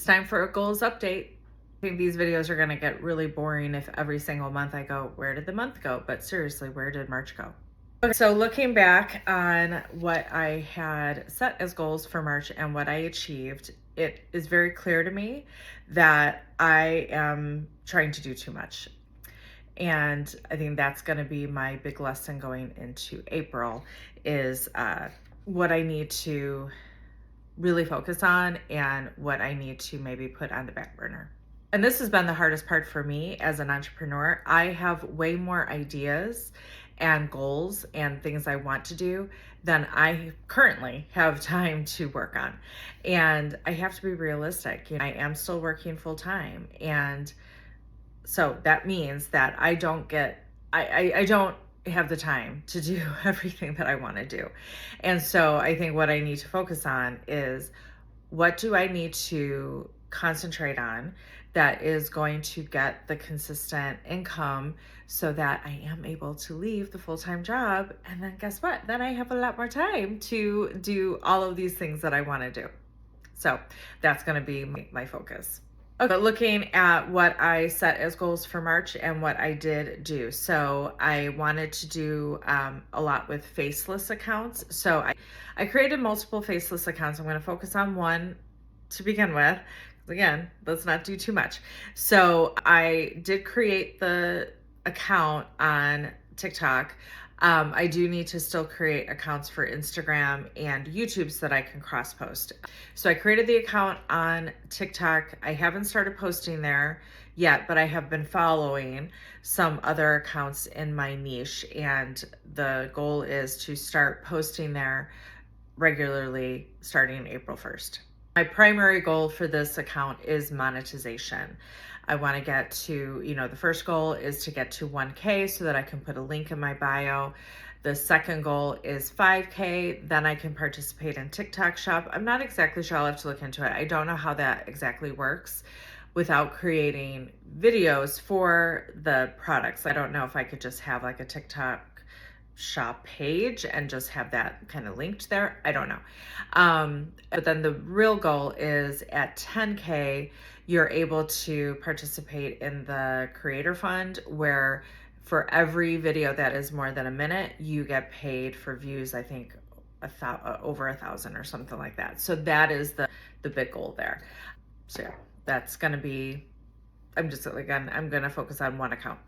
time for a goals update. I think these videos are going to get really boring if every single month I go, where did the month go? But seriously, where did March go? Okay, so looking back on what I had set as goals for March and what I achieved, it is very clear to me that I am trying to do too much. And I think that's going to be my big lesson going into April is what I need to really focus on and what I need to maybe put on the back burner. And this has been the hardest part for me as an entrepreneur. I have way more ideas and goals and things I want to do than I currently have time to work on. And I have to be realistic. I am still working full time. And so that means that I don't have the time to do everything that I want to do. And so I think what I need to focus on is what do I need to concentrate on that is going to get the consistent income so that I am able to leave the full-time job. And then guess what? Then I have a lot more time to do all of these things that I want to do. So that's going to be my focus. Okay, but looking at what I set as goals for March and what I did do. So I wanted to do a lot with faceless accounts. So I created multiple faceless accounts. I'm going to focus on one to begin with. Again, let's not do too much. So I did create the account on TikTok. I do need to still create accounts for Instagram and YouTube so that I can cross post. So I created the account on TikTok. I haven't started posting there yet, but I have been following some other accounts in my niche. And the goal is to start posting there regularly starting April 1st. My primary goal for this account is monetization. I want to get to, the first goal is to get to 1K so that I can put a link in my bio. The second goal is 5K. Then I can participate in TikTok Shop. I'm not exactly sure. I'll have to look into it. I don't know how that exactly works without creating videos for the products. I don't know if I could just have like a TikTok Shop page and just have that kind of linked there. I don't know. But then the real goal is at 10K, you're able to participate in the creator fund where for every video that is more than a minute, you get paid for views, I think over 1,000 or something like that. So that is the big goal there. So yeah, that's going to be, I'm going to focus on one account.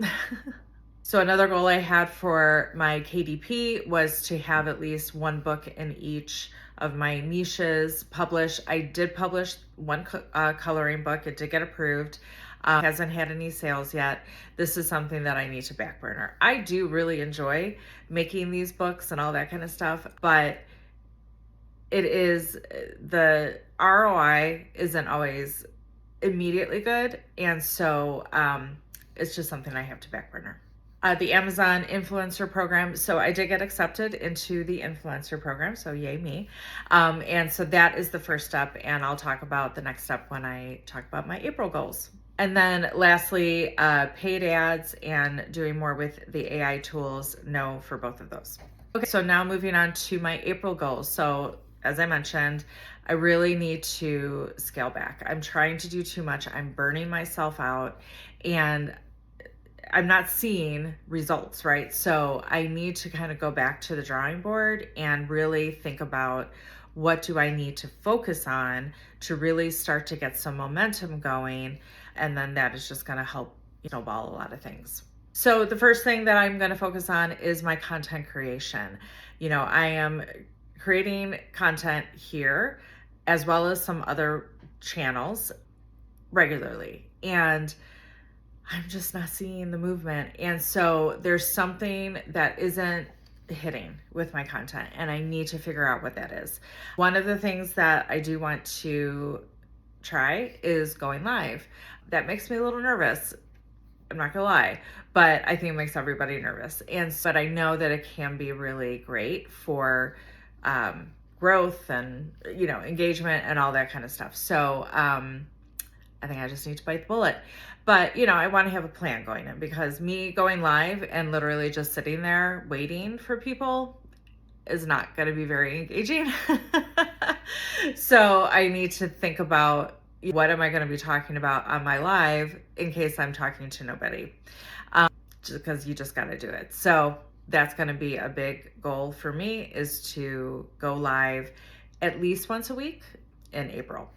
So another goal I had for my KDP was to have at least one book in each of my niches published. I did publish one coloring book. It did get approved. Hasn't had any sales yet. This is something that I need to back burner. I do really enjoy making these books and all that kind of stuff, but it is the ROI isn't always immediately good. And so it's just something I have to back burner. The Amazon influencer program. So I did get accepted into the influencer program. So yay me. And so that is the first step. And I'll talk about the next step when I talk about my April goals. And then lastly, paid ads and doing more with the AI tools. No for both of those. Okay, so now moving on to my April goals. So as I mentioned, I really need to scale back. I'm trying to do too much. I'm burning myself out and I'm not seeing results, right? So I need to kind of go back to the drawing board and really think about what do I need to focus on to really start to get some momentum going. And then that is just going to help snowball a lot of things. So the first thing that I'm going to focus on is my content creation. I am creating content here as well as some other channels regularly. And I'm just not seeing the movement. And so there's something that isn't hitting with my content and I need to figure out what that is. One of the things that I do want to try is going live. That makes me a little nervous. I'm not gonna lie, but I think it makes everybody nervous. But I know that it can be really great for growth and, engagement and all that kind of stuff. So, I think I just need to bite the bullet. But, I want to have a plan going in because me going live and literally just sitting there waiting for people is not going to be very engaging. So I need to think about what am I going to be talking about on my live in case I'm talking to nobody? Just because you just got to do it. So that's going to be a big goal for me, is to go live at least once a week in April.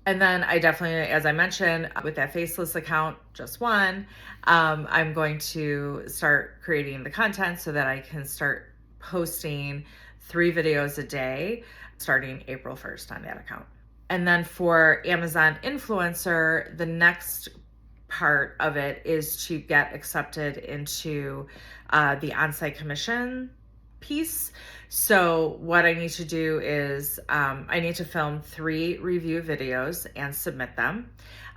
And then I definitely, as I mentioned, with that faceless account, just one, I'm going to start creating the content so that I can start posting 3 videos a day starting April 1st on that account. And then for Amazon influencer, the next part of it is to get accepted into the on-site commission piece. So what I need to do is I need to film 3 review videos and submit them.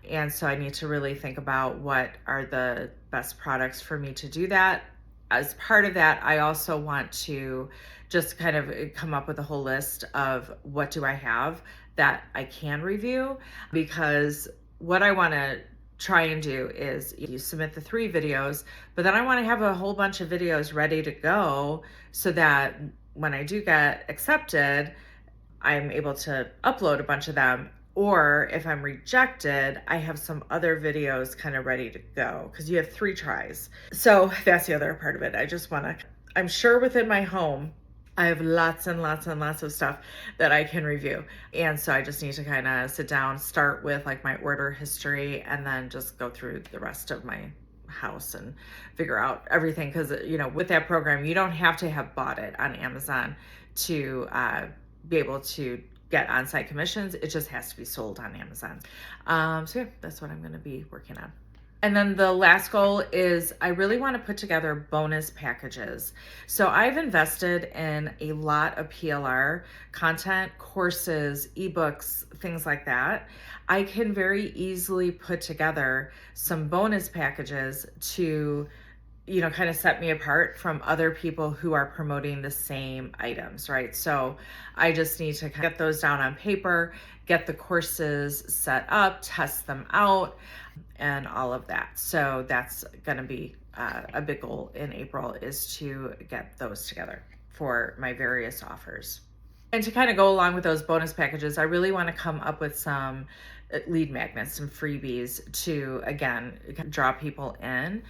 And so I need to really think about what are the best products for me to do that. As part of that, I also want to just kind of come up with a whole list of what do I have that I can review, because what I want to try and do is you submit the 3 videos, but then I want to have a whole bunch of videos ready to go so that when I do get accepted, I'm able to upload a bunch of them. Or if I'm rejected, I have some other videos kind of ready to go, because you have 3 tries. So that's the other part of it. I just want to, I'm sure within my home, I have lots and lots and lots of stuff that I can review. And so I just need to kind of sit down, start with like my order history, and then just go through the rest of my house and figure out everything. Because, with that program, you don't have to have bought it on Amazon to be able to get on-site commissions. It just has to be sold on Amazon. So yeah, that's what I'm going to be working on. And then the last goal is I really want to put together bonus packages. So I've invested in a lot of PLR content, courses, ebooks, things like that. I can very easily put together some bonus packages to kind of set me apart from other people who are promoting the same items, right? So I just need to get those down on paper, get the courses set up, test them out, and all of that. So that's going to be a big goal in April, is to get those together for my various offers. And to kind of go along with those bonus packages, I really want to come up with some lead magnets, some freebies to, again, draw people in,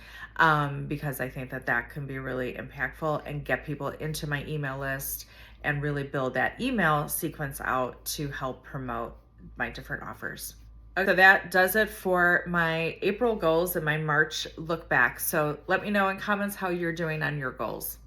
because I think that can be really impactful and get people into my email list and really build that email sequence out to help promote my different offers. So that does it for my April goals and my March look back. So let me know in comments how you're doing on your goals.